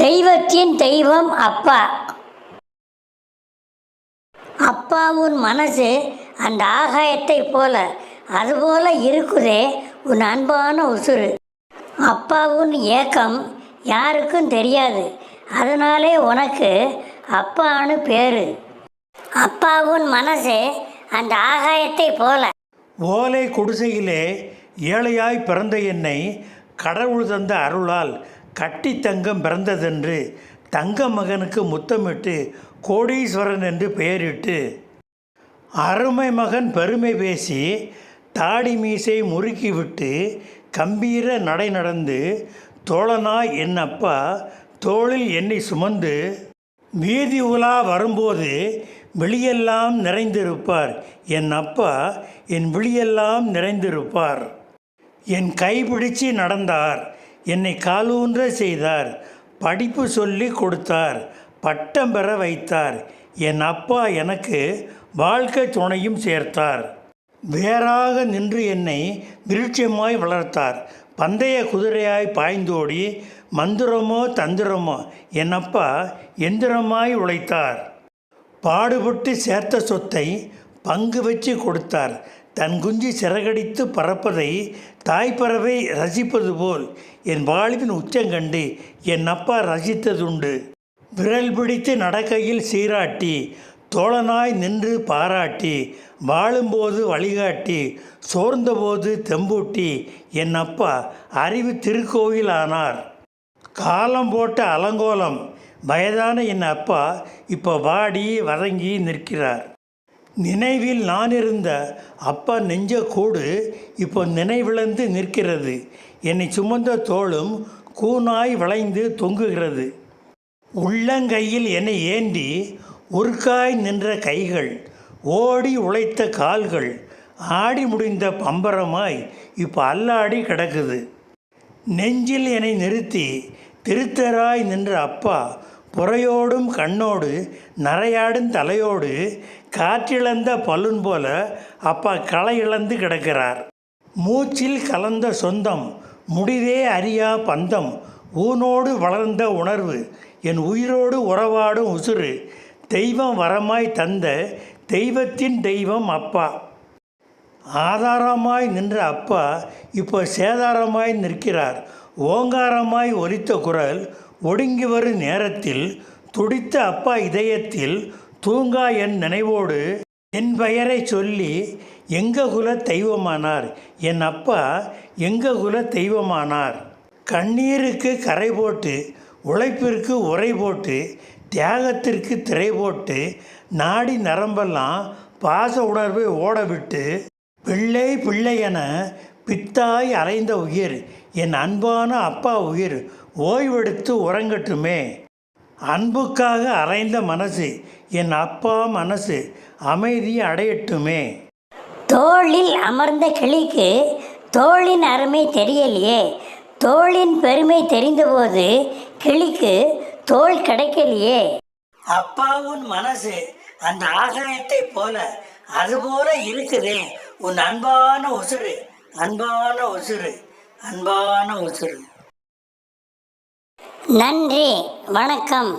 தெய்வத்தின் தெய்வம் அப்பா. அப்பாவுன் மனசு அந்த ஆகாயத்தை போல, அதுபோல இருக்குதே உன் அன்பான உசுறு. அப்பாவுன் ஏக்கம் யாருக்கும் தெரியாது, அதனாலே உனக்கு அப்பான்னு பேரு. அப்பாவுன் மனசு அந்த ஆகாயத்தை போல. ஓலை குடிசையிலே ஏழையாய் பிறந்த என்னை கடவுள் தந்த அருளால் கட்டி தங்கம் பிறந்ததென்று தங்க மகனுக்கு முத்தமிட்டு கோடீஸ்வரன் என்று பெயரிட்டு அருமை மகன் பெருமை பேசி தாடி மீசை முறுக்கிவிட்டு கம்பீர நடை நடந்து தோழனாய் என் அப்பா தோளில் என்னை சுமந்து வீதி உலா வரும்போது விழியெல்லாம் நிறைந்திருப்பார். என் அப்பா என் விழியெல்லாம் நிறைந்திருப்பார். என் கைபிடிச்சு நடந்தார், என்னை காலூன்ற செய்தார், படிப்பு சொல்லி கொடுத்தார், பட்டம் பெற வைத்தார். என் அப்பா எனக்கு வாழ்க்கை துணையும் சேர்த்தார். வேறாக நின்று என்னை விருட்சமாய் வளர்த்தார். பந்தய குதிரையாய் பாய்ந்தோடி மந்திரமோ தந்திரமோ என் அப்பா எந்திரமாய் உழைத்தார். பாடுபட்டு சேர்த்த சொத்தை பங்கு வச்சு கொடுத்தார். தன் குஞ்சு சிறகடித்து பறப்பதை தாய்ப்பறவை ரசிப்பது போல் என் வாழ்வின் உச்சங்கண்டு என் அப்பா ரசித்ததுண்டு. விரல் பிடித்து நடக்கையில் சீராட்டி, தோழனாய் நின்று பாராட்டி, வாழும்போது வழிகாட்டி, சோர்ந்தபோது தெம்பூட்டி என் அப்பா அறிவு திருக்கோயில் ஆனார். காலம் போட்ட அலங்கோலம் வயதான என் அப்பா இப்போ வாடி வதங்கி நிற்கிறார். நினைவில் நான் இருந்த அப்பா நெஞ்ச கூடு இப்போ நினைவிழந்து நிற்கிறது. என்னை சுமந்த தோளும் கூனாய் வளைந்து தொங்குகிறது. உள்ளங்கையில் என்னை ஏந்தி உருக்காய் நின்ற கைகள், ஓடி உழைத்த கால்கள் ஆடி முடிந்த பம்பரமாய் இப்போ அல்லாடி கிடக்குது. நெஞ்சில் என்னை நிறுத்தி திருத்தராய் நின்ற அப்பா புறையோடும் கண்ணோடு நரையாடும் தலையோடு காற்றிழந்த பலூன் போல அப்பா களை இழந்து கிடக்கிறார். மூச்சில் கலந்த சொந்தம், முடிவே அறியா பந்தம், ஊனோடு வளர்ந்த உணர்வு, என் உயிரோடு உறவாடும் உசுறு, தெய்வம் வரமாய் தந்த தெய்வத்தின் தெய்வம் அப்பா. ஆதாரமாய் நின்ற அப்பா இப்போ சேதாரமாய் நிற்கிறார். ஓங்காரமாய் ஒலித்த குரல் ஒடுங்கி வரும் நேரத்தில் துடித்த அப்பா இதயத்தில் தூங்கா என் நினைவோடு என் பெயரை சொல்லி எங்க குல தெய்வமானார். என் அப்பா எங்க குல தெய்வமானார். கண்ணீருக்கு கரை போட்டு, உழைப்பிற்கு உரை போட்டு, தியாகத்திற்கு திரை போட்டு, நாடி நரம்பெல்லாம் பாச உணர்வை ஓடவிட்டு பிள்ளை பிள்ளை என பித்தாய் அலைந்த உயிர் என் அன்பான அப்பா உயிர் ஓய்வெடுத்து உறங்கட்டுமே. அன்புக்காக அலைந்த மனசு என் அப்பா மனசு அமைதி அடையட்டுமே. தோளில் அமர்ந்த கிளிக்கு தோளின் அருமை தெரியலையே, தோளின் பெருமை தெரிந்தபோது கிளிக்கு தோள் கிடைக்கலையே. அப்பாவுன் மனசு அந்த ஆகாயத்தை போல, அதுபோல இருக்குதே உன் அன்பான உசுறு, அன்பான உசுறு, அன்பான உசுறு. நன்றி, வணக்கம்.